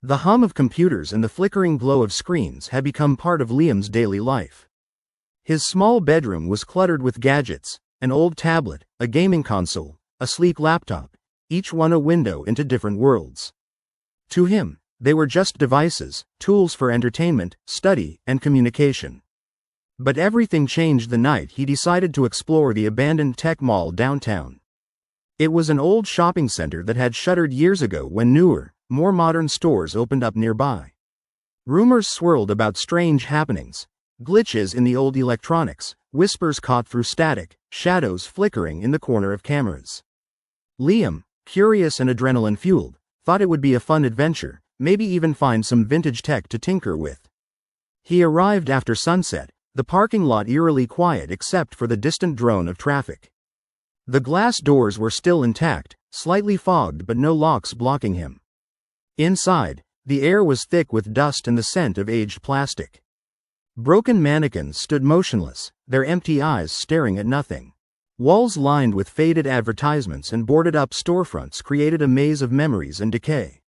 The hum of computers and the flickering glow of screens had become part of Liam's daily life. His small bedroom was cluttered with gadgets, an old tablet, a gaming console, a sleek laptop, each one a window into different worlds. To him, they were just devices, tools for entertainment, study, and communication. But everything changed the night he decided to explore the abandoned tech mall downtown. It was an old shopping center that had shuttered years ago when newer, more modern stores opened up nearby. Rumors swirled about strange happenings, glitches in the old electronics, whispers caught through static, shadows flickering in the corner of cameras. Liam, curious and adrenaline-fueled, thought it would be a fun adventure, maybe even find some vintage tech to tinker with. He arrived after sunset, the parking lot eerily quiet except for the distant drone of traffic. The glass doors were still intact, slightly fogged but no locks blocking him. Inside, the air was thick with dust and the scent of aged plastic. Broken mannequins stood motionless, their empty eyes staring at nothing. Walls lined with faded advertisements and boarded-up storefronts created a maze of memories and decay.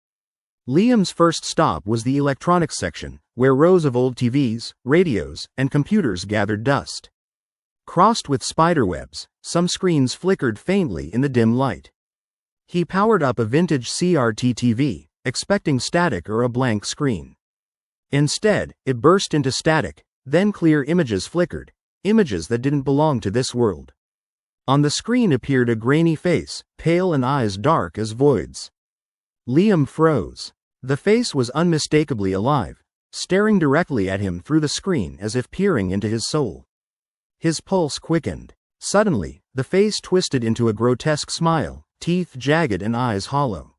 Liam's first stop was the electronics section, where rows of old TVs, radios, and computers gathered dust. Crossed with spiderwebs, some screens flickered faintly in the dim light. He powered up a vintage CRT TV, expecting static or a blank screen. Instead, it burst into static, then clear images flickered, images that didn't belong to this world. On the screen appeared a grainy face, pale and eyes dark as voids. Liam froze. The face was unmistakably alive, staring directly at him through the screen as if peering into his soul. His pulse quickened. Suddenly, the face twisted into a grotesque smile, teeth jagged and eyes hollow.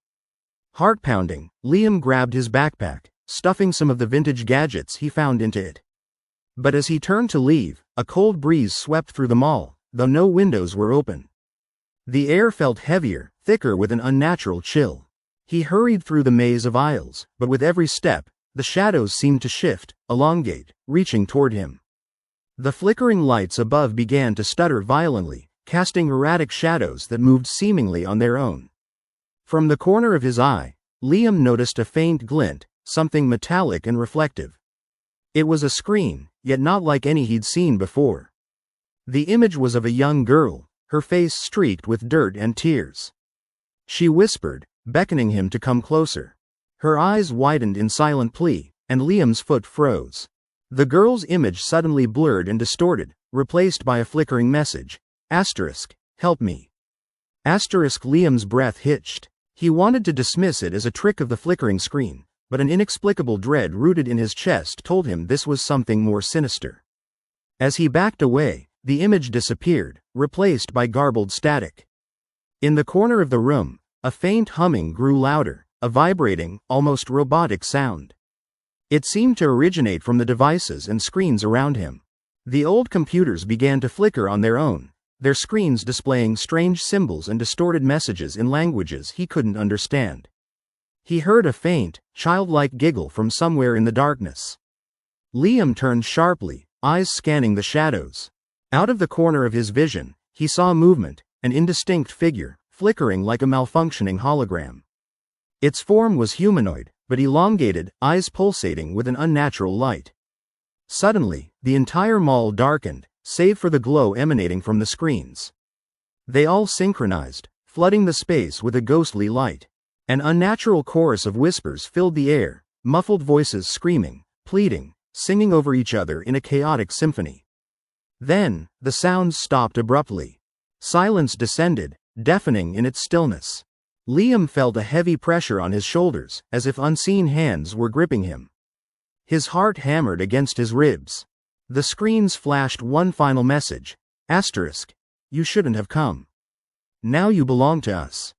Heart pounding, Liam grabbed his backpack, stuffing some of the vintage gadgets he found into it. But as he turned to leave, a cold breeze swept through the mall, though no windows were open. The air felt heavier, thicker with an unnatural chill. He hurried through the maze of aisles, but with every step, the shadows seemed to shift, elongate, reaching toward him. The flickering lights above began to stutter violently, casting erratic shadows that moved seemingly on their own. From the corner of his eye, Liam noticed a faint glint, something metallic and reflective. It was a screen, yet not like any he'd seen before. The image was of a young girl, her face streaked with dirt and tears. She whispered, beckoning him to come closer. Her eyes widened in silent plea, and Liam's foot froze. The girl's image suddenly blurred and distorted, replaced by a flickering message. Help me. Liam's breath hitched. He wanted to dismiss it as a trick of the flickering screen, but an inexplicable dread rooted in his chest told him this was something more sinister. As he backed away, the image disappeared, replaced by garbled static. In the corner of the room, a faint humming grew louder, a vibrating, almost robotic sound. It seemed to originate from the devices and screens around him. The old computers began to flicker on their own, their screens displaying strange symbols and distorted messages in languages he couldn't understand. He heard a faint, childlike giggle from somewhere in the darkness. Liam turned sharply, eyes scanning the shadows. Out of the corner of his vision, he saw movement, an indistinct figure, flickering like a malfunctioning hologram. Its form was humanoid, but elongated, eyes pulsating with an unnatural light. Suddenly, the entire mall darkened, save for the glow emanating from the screens. They all synchronized, flooding the space with a ghostly light. An unnatural chorus of whispers filled the air, muffled voices screaming, pleading, singing over each other in a chaotic symphony. Then, the sounds stopped abruptly. Silence descended, deafening in its stillness. Liam felt a heavy pressure on his shoulders, as if unseen hands were gripping him. His heart hammered against his ribs. The screens flashed one final message. You shouldn't have come. Now you belong to us.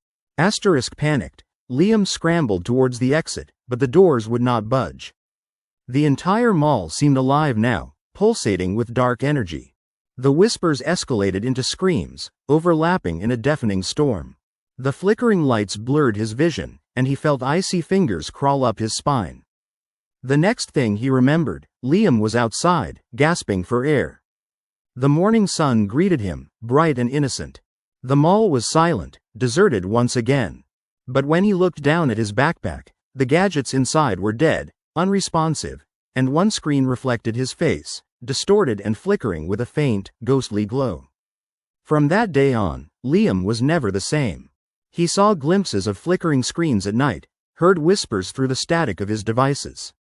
Panicked. Liam scrambled towards the exit, but the doors would not budge. The entire mall seemed alive now, pulsating with dark energy. The whispers escalated into screams, overlapping in a deafening storm. The flickering lights blurred his vision, and he felt icy fingers crawl up his spine. The next thing he remembered, Liam was outside, gasping for air. The morning sun greeted him, bright and innocent. The mall was silent, deserted once again. But when he looked down at his backpack, The gadgets inside were dead, unresponsive, and one screen reflected his face, distorted and flickering with a faint, ghostly glow. From that day on, Liam was never the same. He saw glimpses of flickering screens at night, heard whispers through the static of his devices.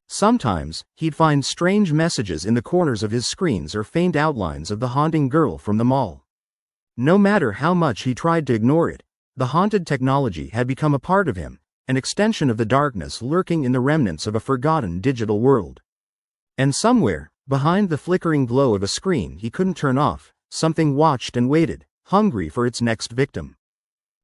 Sometimes, he'd find strange messages in the corners of his screens or faint outlines of the haunting girl from the mall. No matter how much he tried to ignore it, the haunted technology had become a part of him, an extension of the darkness lurking in the remnants of a forgotten digital world. And somewhere, behind the flickering glow of a screen he couldn't turn off, something watched and waited, hungry for its next victim.